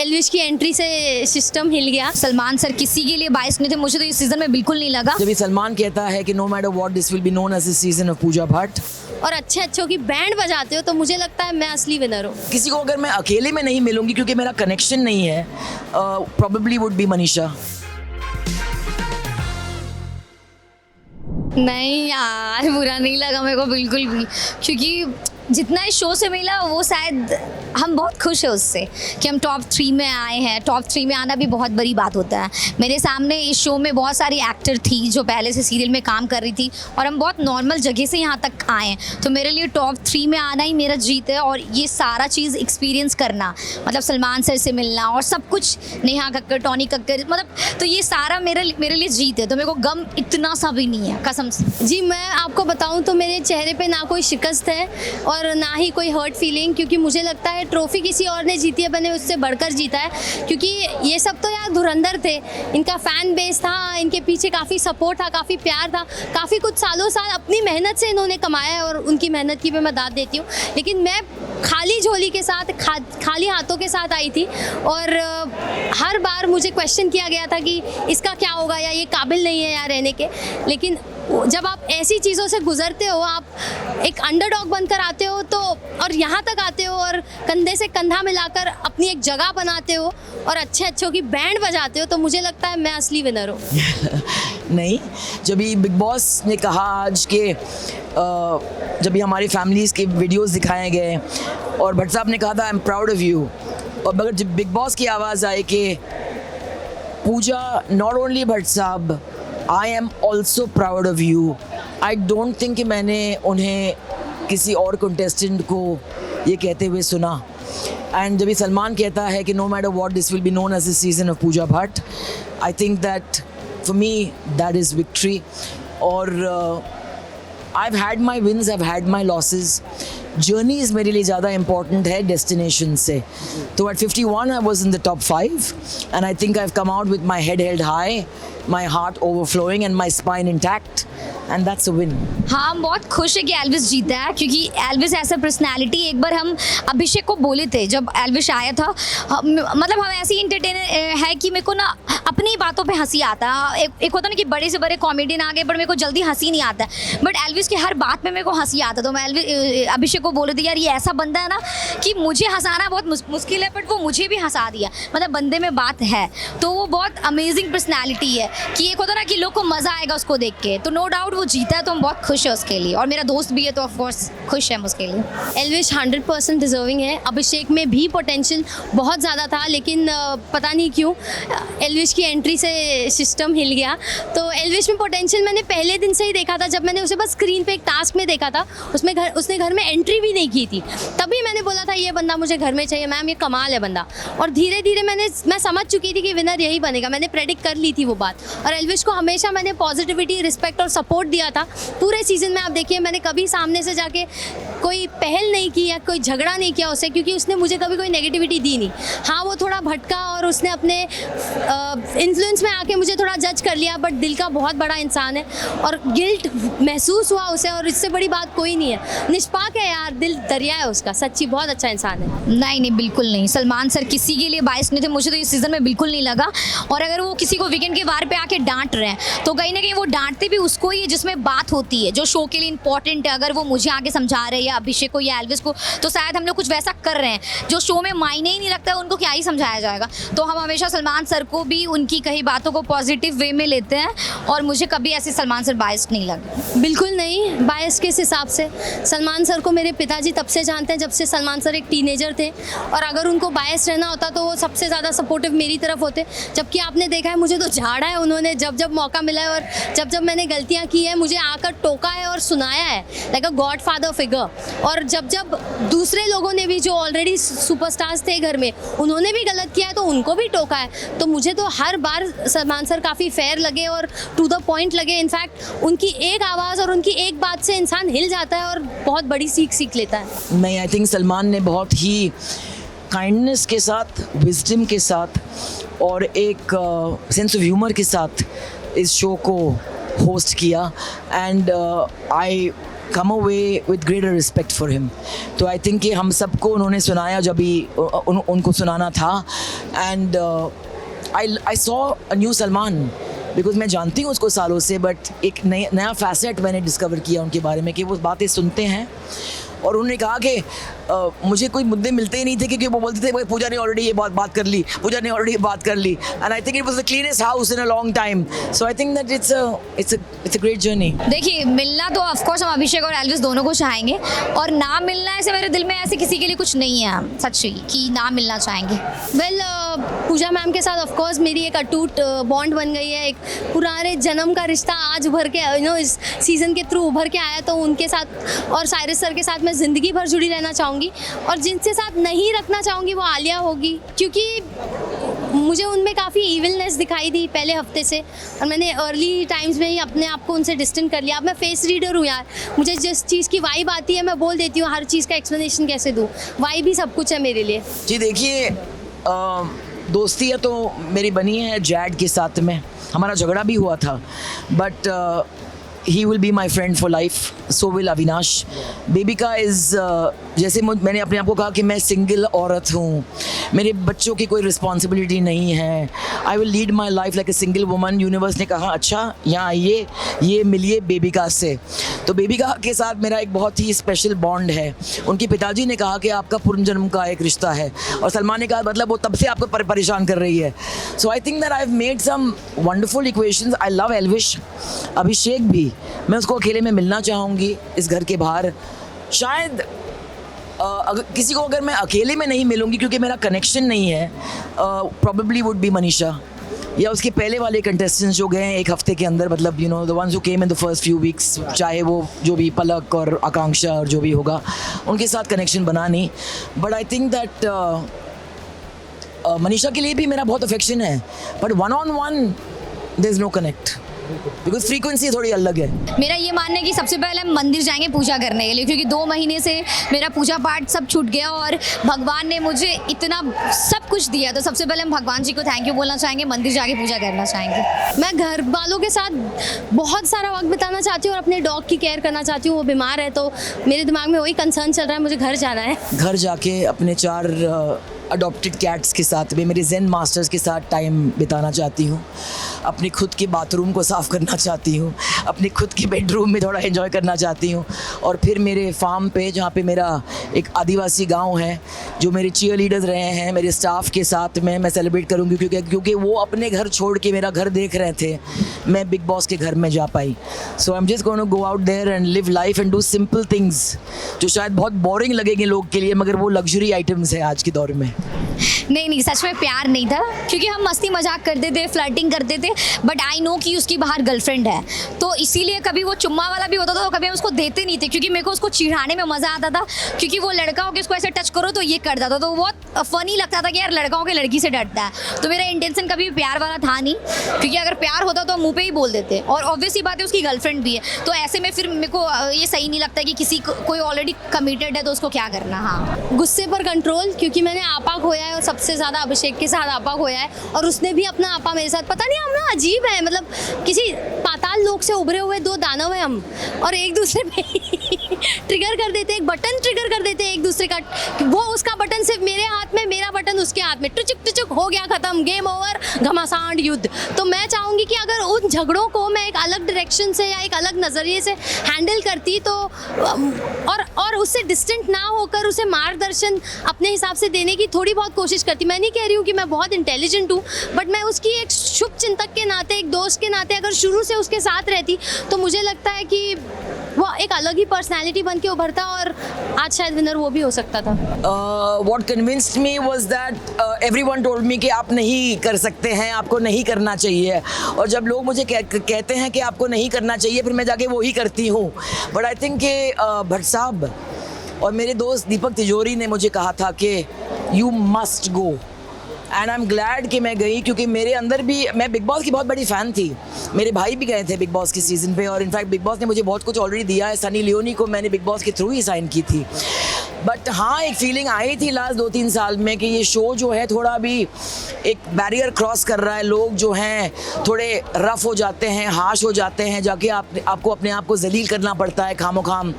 एल्विश की एंट्री से सिस्टम हिल गया। सलमान सर किसी के लिए बायस नहीं थे, मुझे तो इस सीजन में बिल्कुल नहीं लगा। जब ये सलमान कहता है कि no matter what this will be known as the season of Pooja Bhatt, और अच्छे अच्छों की बैंड बजाते हो तो मुझे लगता है मैं असली विनर हूँ। किसी को अगर मैं अकेले में नहीं मिलूंगी क्योंकि मेरा कनेक्शन नहीं है, प्रोबेबली वुड बी मनीषा। नहीं यार, बुरा नहीं लगा मेरे को बिल्कुल भी, क्योंकि जितना इस शो से मिला वो शायद हम बहुत खुश हैं उससे कि हम टॉप 3 में आए हैं। टॉप 3 में आना भी बहुत बड़ी बात होता है। मेरे सामने इस शो में बहुत सारी एक्टर थी जो पहले से सीरियल में काम कर रही थी और हम बहुत नॉर्मल जगह से यहाँ तक आए हैं, तो मेरे लिए टॉप 3 में आना ही मेरा जीत है। और ये सारा चीज़ एक्सपीरियंस करना, मतलब सलमान सर से मिलना और सब कुछ, नेहा कक्कर, टॉनी कक्कर, मतलब तो ये सारा मेरे लिए जीत है। तो मेरे को गम इतना सा भी नहीं है कसम से। जी मैं आपको बताऊं तो मेरे चेहरे पे ना कोई शिकस्त है और ना ही कोई हर्ट फीलिंग, क्योंकि मुझे लगता है ट्रॉफी किसी और ने जीती है, मैंने उससे बढ़कर जीता है। क्योंकि ये सब तो यार धुरंधर थे, इनका फैन बेस था, इनके पीछे काफ़ी सपोर्ट था, काफ़ी प्यार था, काफ़ी कुछ सालों साल अपनी मेहनत से इन्होंने कमाया है और उनकी मेहनत की भी मैं दाद देती हूँ। लेकिन मैं खाली झोली के साथ, खाली हाथों के साथ आई थी और हर बार मुझे क्वेश्चन किया गया था कि इसका क्या होगा, या ये काबिल नहीं है यहाँ रहने के। लेकिन जब आप ऐसी चीज़ों से गुजरते हो, आप एक अंडरडॉग बनकर आते हो तो, और यहाँ तक आते हो और कंधे से कंधा मिलाकर अपनी एक जगह बनाते हो और अच्छे अच्छों की बैंड बजाते हो, तो मुझे लगता है मैं असली विनर हूँ। नहीं, जब ये बिग बॉस ने कहा आज के जब ये हमारी फैमिलीज़ के वीडियोस दिखाए गए और भट्ट साहब ने कहा था I am proud of you, और मगर जब बिग बॉस की आवाज़ आई कि पूजा, नॉट ओनली भट्ट साहब, I am also proud of you, I don't think कि मैंने उन्हें किसी और कंटेस्टेंट को ये कहते हुए सुना। एंड जब ये सलमान कहता है कि no matter what this will be known as the season of Pooja Bhatt, I think that for me that is victory. और I've had my wins, I've had my losses. Journeys मेरे लिए ज़्यादा important है destination से। तो at 51 I was in the top 5 and I think I've come out with my head held high, my heart overflowing and my spine intact, and that's a win. हाँ, हम बहुत खुश है कि एल्विस जीता है, क्योंकि एल्विस ऐसा पर्सनालिटी, एक बार हम अभिषेक को बोले थे जब एल्विस आया था, मतलब हम ऐसी इंटरटेनर है कि मेरे को ना अपनी बातों पे हंसी आता है। एक होता ना कि बड़े से बड़े कॉमेडियन आ गए पर मेरे को जल्दी हंसी नहीं आता है, बट एल्विस की हर बात में मेरे को हंसी आता। तो मैं अभिषेक को बोले थे यार ये ऐसा बंदा है ना कि मुझे हंसाना बहुत मुश्किल है, बट वो मुझे भी हंसा दिया, मतलब बंदे में बात है। तो वो बहुत अमेजिंग पर्सनैलिटी है कि एक होता ना कि लोग को मज़ा आएगा उसको देख के। तो नो डाउट वो जीता है, तो हम बहुत खुश है उसके लिए, और मेरा दोस्त भी है तो ऑफकोर्स खुश है हम उसके लिए। एल्विश 100% डिजर्विंग है। अभिषेक में भी पोटेंशियल बहुत ज़्यादा था, लेकिन पता नहीं क्यों एल्विश की एंट्री से सिस्टम हिल गया। तो एल्विश में पोटेंशियल मैंने पहले दिन से ही देखा था, जब मैंने उसे बस स्क्रीन पे एक टास्क में देखा था, उसने घर में एंट्री भी नहीं की थी, तभी मैंने बोला था ये बंदा मुझे घर में चाहिए, मैम ये कमाल है बंदा। और धीरे धीरे मैं समझ चुकी थी कि विनर यही बनेगा, मैंने प्रेडिक्ट कर ली थी वो बात। और एल्विश को हमेशा मैंने पॉजिटिविटी, रिस्पेक्ट और सपोर्ट दिया था पूरे सीजन में। आप देखिए मैंने कभी सामने से जाके कोई पहल नहीं की या कोई झगड़ा नहीं किया उससे, क्योंकि उसने मुझे कभी कोई नेगेटिविटी दी नहीं। हाँ, वो थोड़ा भटका और उसने अपने इन्फ्लुएंस में आके मुझे थोड़ा जज कर लिया, बट दिल का बहुत बड़ा इंसान है और गिल्ट महसूस हुआ उसे, और इससे बड़ी बात कोई नहीं है। निष्पाक है यार, दिल दरिया है उसका, सच्ची बहुत अच्छा इंसान है। नहीं, बिल्कुल नहीं, सलमान सर किसी के लिए बायस नहीं थे, मुझे तो इस सीज़न में बिल्कुल नहीं लगा। और अगर वो किसी को वीकेंड के वार पे आके डांट रहे हैं तो कहीं ना कहीं वो डांटते भी उसको ही है जिसमें बात होती है, जो शो के लिए इंपॉर्टेंट है। अगर वो मुझे आगे समझा रहे हैं या अभिषेक को या एल्विस को, तो शायद हम लोग कुछ वैसा कर रहे हैं जो शो में मायने ही नहीं रखता है, उनको क्या ही समझाया जाएगा। तो हम हमेशा सलमान सर को भी उनकी कही बातों को पॉजिटिव वे में लेते हैं, और मुझे कभी ऐसे सलमान सर बायस नहीं लगे। बिल्कुल नहीं बायस किस हिसाब से। सलमान सर को मेरे पिताजी तब से जानते हैं जब से सलमान सर एक टीनेजर थे, और अगर उनको बायस रहना होता तो वो सबसे ज़्यादा सपोर्टिव मेरी तरफ होते। जबकि आपने देखा है मुझे तो झाड़ा है उन्होंने, जब जब मौका मिला है और जब जब मैंने गलतियाँ की है मुझे आकर टोका है और सुनाया है, लाइक अ गॉड फादर फिगर। और जब जब दूसरे लोगों ने भी जो ऑलरेडी सुपरस्टार्स थे घर में, उन्होंने भी गलत किया है तो उनको भी टोका है। तो मुझे तो हर बार सलमान सर काफ़ी फेयर लगे और टू द पॉइंट लगे। इनफैक्ट उनकी एक आवाज़ और उनकी एक बात से इंसान हिल जाता है और बहुत बड़ी सीख लेता है। नहीं, आई थिंक सलमान ने बहुत ही काइंडनेस के साथ, विजडम के साथ और एक सेंस ऑफ ह्यूमर के साथ इस शो को होस्ट किया। And I come away with greater respect for him. तो I think कि हम सबको उन्होंने सुनाया जब भी उनको सुनाना था. And I saw a new Salman. Because मैं जानती हूँ उसको सालों से, बट एक नया फैसेट मैंने डिस्कवर किया उनके बारे में कि वो बातें सुनते हैं. और उन्होंने कहा कि मुझे कोई मुद्दे मिलते ही नहीं थे क्योंकि वो बोलते थे पूजा ने ऑलरेडी ये बात कर ली, पूजा ने ऑलरेडी बात कर ली. And I think it was the cleanest house in a long time. So I think that it's a great journey. देखिए, मिलना तो ऑफ कोर्स हम अभिषेक और एल्विस दोनों को चाहेंगे, और ना मिलना ऐसे मेरे दिल में ऐसे किसी के लिए कुछ नहीं है सच कि ना मिलना चाहेंगे. वेल पूजा मैम के साथ ऑफ कोर्स मेरी एक अटूट बॉन्ड बन गई है. एक पुराने जन्म का रिश्ता आज उभर के इस सीज़न के थ्रू उभर के आया, तो उनके साथ और साइरस सर के साथ मैं ज़िंदगी भर जुड़ी रहना चाहूँगी. और जिनसे साथ नहीं रखना चाहूँगी वो आलिया होगी, क्योंकि मुझे उनमें काफ़ी इविलनेस दिखाई दी पहले हफ्ते से, और मैंने अर्ली टाइम्स में ही अपने आप को उनसे डिस्टेंट कर लिया. अब मैं फेस रीडर हूँ यार, मुझे जिस चीज़ की वाइब आती है मैं बोल देती हूँ. हर चीज़ का एक्सप्लेनेशन कैसे दूँ, वाइब ही सब कुछ है मेरे लिए. जी देखिए, दोस्ती है तो मेरी बनी है जैड के साथ में. हमारा झगड़ा भी हुआ था, but he will be my friend for life. So will Avinash. Bebinca is जैसे मैंने अपने आप को कहा कि मैं सिंगल औरत हूँ, मेरे बच्चों की कोई रिस्पॉन्सिबिलिटी नहीं है. I will lead my life like a single woman. Universe ने कहा अच्छा यहाँ आइए, ये मिलिए बेबिका से. तो बेबिका के साथ मेरा एक बहुत ही स्पेशल बॉन्ड है. उनके पिताजी ने कहा कि आपका पुनर्जन्म का एक रिश्ता है, और सलमान ने कहा मतलब वो तब से आपको परेशान कर रही है. So I think that I have made some wonderful equations. I love Elvish. Abhishek भी, मैं उसको अकेले में मिलना चाहूँगी इस घर के बाहर. शायद अगर किसी को अगर मैं अकेले में नहीं मिलूँगी क्योंकि मेरा कनेक्शन नहीं है, प्रॉबेबली वुड बी मनीषा या उसके पहले वाले कंटेस्टेंट्स जो गए हैं एक हफ्ते के अंदर, मतलब the ones who came in the first few weeks, चाहे वो जो भी पलक और आकांक्षा और जो भी होगा, उनके साथ कनेक्शन बना नहीं. But I think that Manisha के लिए भी मेरा बहुत अफेक्शन है, but one on one there is no connect because frequency थोड़ी अलग है. मेरा ये मानना है कि सबसे पहले हम मंदिर जाएंगे पूजा करने के लिए, क्योंकि 2 महीने से मेरा पूजा पाठ सब छूट गया और भगवान ने मुझे इतना सब कुछ दिया. तो सबसे पहले हम भगवान जी को थैंक यू बोलना चाहेंगे, मंदिर जाके पूजा करना चाहेंगे. मैं घर वालों के साथ बहुत सारा वक्त बिताना चाहती हूँ और अपने डॉग की केयर करना चाहती हूँ. वो बीमार है तो मेरे दिमाग में वही कंसर्न चल रहा है, मुझे घर जाना है. घर जाके अपने 4 अडॉप्टेड कैट्स के साथ में, मेरे जेन मास्टर्स के साथ टाइम बिताना चाहती हूँ. अपने खुद के बाथरूम को साफ़ करना चाहती हूँ, अपने खुद के बेडरूम में थोड़ा एंजॉय करना चाहती हूँ. और फिर मेरे फार्म पे, जहाँ पे मेरा एक आदिवासी गांव है, जो मेरे चीयर लीडर्स रहे हैं, मेरे स्टाफ के साथ में मैं सेलिब्रेट करूँगी, क्योंकि वो अपने घर छोड़ के मेरा घर देख रहे थे. मैं बिग बॉस के घर में जा पाई. So I am just going to go out there and live life and do simple things जो शायद बहुत बोरिंग लगेंगे लोग के लिए, मगर वो लग्जरी आइटम्स है आज के दौर में. नहीं, सच में प्यार नहीं था, क्योंकि हम मस्ती मजाक करते थे, फ्लर्टिंग करते थे, बट आई नो कि उसकी बाहर गर्लफ्रेंड है, तो इसीलिए कभी वो चुम्मा वाला भी होता था तो कभी हम उसको देते नहीं थे, क्योंकि मेरे को उसको चिढ़ाने में मज़ा आता था, क्योंकि वो लड़का हो के उसको ऐसे टच करो तो ये करता था, तो बहुत फनी लगता था कि यार लड़का हो के लड़की से डरता है. तो मेरा इंटेंशन कभी भी प्यार वाला था नहीं, क्योंकि अगर प्यार होता तो मुँह पे ही बोल देते. और ऑब्वियसली बात है उसकी गर्लफ्रेंड भी है, तो ऐसे में फिर मेरे को ये सही नहीं लगता कि किसी कोई ऑलरेडी कमिटेड है तो उसको क्या करना. हाँ, गुस्से पर कंट्रोल, क्योंकि मैंने आपा खोया है और सबसे ज़्यादा अभिषेक के साथ आपा खोया है, और उसने भी अपना आपा मेरे साथ. पता नहीं, हम ना अजीब है, मतलब किसी पाताल लोक से उभरे हुए 2 दानव हैं हम, और एक दूसरे पे ट्रिगर कर देते, एक बटन ट्रिगर कर देते हैं एक दूसरे का. वो उसका बटन सिर्फ मेरे हाथ में, मेरा बटन उसके हाथ में, टुचुक टुचुक हो गया, खत्म, गेम ओवर, घमासान युद्ध. तो मैं चाहूँगी कि अगर उन झगड़ों को मैं एक अलग डायरेक्शन से या एक अलग नज़रिए से हैंडल करती, तो और उससे डिस्टेंट ना होकर उसे मार्गदर्शन अपने हिसाब से देने की थोड़ी बहुत कोशिश करती. मैं नहीं कह रही हूँ कि मैं बहुत इंटेलिजेंट हूँ, बट मैं उसकी एक शुभ चिंतक के नाते, एक दोस्त के नाते अगर शुरू से उसके साथ रहती, तो मुझे लगता है कि वो एक अलग ही पर्सनैलिटी बन के उभरता, और आज शायद विनर वो भी हो सकता था. What convinced me was that everyone told me कि आप नहीं कर सकते हैं, आपको नहीं करना चाहिए, और जब लोग मुझे कहते हैं कि आपको नहीं करना चाहिए, फिर मैं जाके वो ही करती हूँ. बट आई थिंक कि भट्ट साहब और मेरे दोस्त दीपक तिजोरी ने मुझे कहा था कि you must go, and I am glad कि मैं गई, क्योंकि मेरे अंदर भी, मैं बिग बॉस की बहुत बड़ी फ़ैन थी. मेरे भाई भी गए थे बिग बॉस के सीज़न पे, और इनफैक्ट बिग बॉस ने मुझे बहुत कुछ ऑलरेडी दिया है. सनी लियोनी को मैंने बिग बॉस के थ्रू ही साइन की थी. बट हाँ, एक फीलिंग आई थी लास्ट 2-3 साल में कि ये शो जो है थोड़ा अभी एक बैरियर क्रॉस कर रहा है। लोग जो हैं थोड़े रफ हो जाते हैं, हाश हो जाते हैं, जाके आपको अपने आप को जलील करना पड़ता है खामोखाम।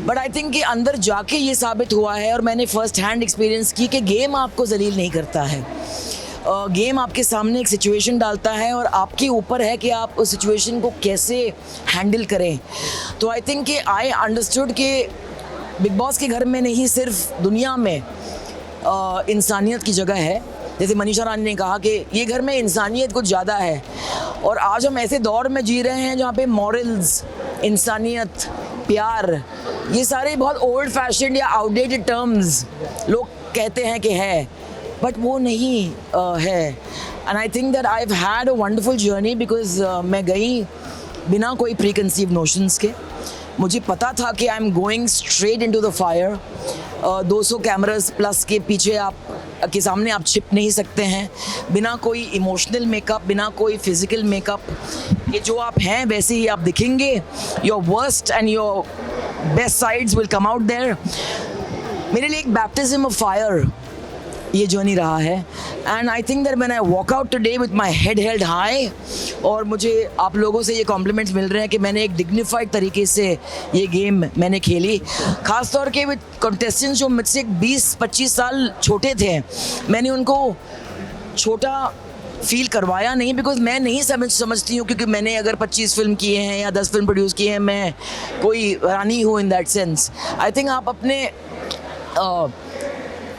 बट आई थिंक कि अंदर जाके ये साबित हुआ है, और मैंने फर्स्ट हैंड एक्सपीरियंस की कि गेम आपको जलील नहीं करता है। गेम आपके सामने एक सिचुएशन डालता है और आपके ऊपर है कि आप उस सिचुएशन को कैसे हैंडल करें। तो आई थिंक कि आई अंडरस्टूड कि बिग बॉस के घर में नहीं, सिर्फ दुनिया में इंसानियत की जगह है। जैसे मनीषा रानी ने कहा कि ये घर में इंसानियत कुछ ज़्यादा है, और आज हम ऐसे दौर में जी रहे हैं जहाँ पे मॉरल्स, इंसानियत, प्यार, ये सारे बहुत ओल्ड फैशन या आउटडेटेड टर्म्स लोग कहते हैं कि है, बट वो नहीं है। And I think that I have had a wonderful journey, because मैं गई बिना कोई प्री कंसीव नोशंस के। मुझे पता था कि I am going straight into the fire. 200 cameras plus के पीछे के सामने आप छिप नहीं सकते हैं, बिना कोई इमोशनल मेकअप, बिना कोई फिजिकल मेकअप। ये जो आप हैं वैसे ही आप दिखेंगे। Your worst and your best sides will come out there. मेरे लिए एक बैप्टिज्म ऑफ फायर ये जर्नी रहा है। And I think that when I walk out today with my head held high, और मुझे आप लोगों से ये कॉम्प्लीमेंट्स मिल रहे हैं कि मैंने एक डिग्निफाइड तरीके से ये गेम मैंने खेली। ख़ास तौर के विद कंटेस्टेंट्स जो मुझसे 20-25 साल छोटे थे, मैंने उनको छोटा फील करवाया नहीं, बिकॉज मैं नहीं समझती हूँ, क्योंकि मैंने अगर 25 फिल्म किए हैं या 10 फिल्म प्रोड्यूस किए हैं, मैं कोई रानी हूँ in that sense. I think आप अपने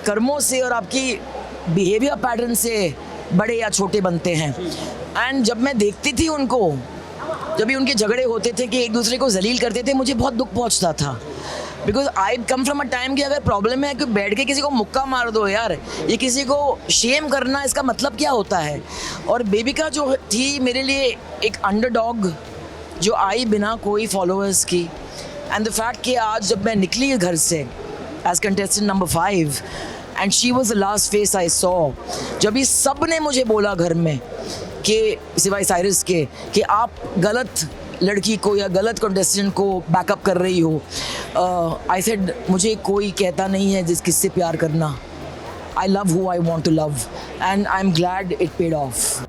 कर्मों से और आपकी बिहेवियर पैटर्न से बड़े या छोटे बनते हैं। एंड जब मैं देखती थी उनको, जब भी उनके झगड़े होते थे कि एक दूसरे को जलील करते थे, मुझे बहुत दुख पहुंचता था। Because I come from a time कि अगर प्रॉब्लम है कि बैठ के किसी को मुक्का मार दो यार, ये किसी को शेम करना, इसका मतलब क्या होता है। और बेबिका जो थी मेरे लिए एक अंडरडॉग जो आई बिना कोई फॉलोअर्स की। एंड द फैक्ट कि आज जब मैं निकली घर से as contestant number 5 and she was the last face I saw, जब ये सब ने मुझे बोला घर में कि सिवाय साइरस के कि आप गलत लड़की को या गलत कंटेस्टेंट को बैकअप कर रही हो, आई सेड मुझे कोई कहता नहीं है जिस किससे प्यार करना। I love who I want to love, and I am glad it paid of.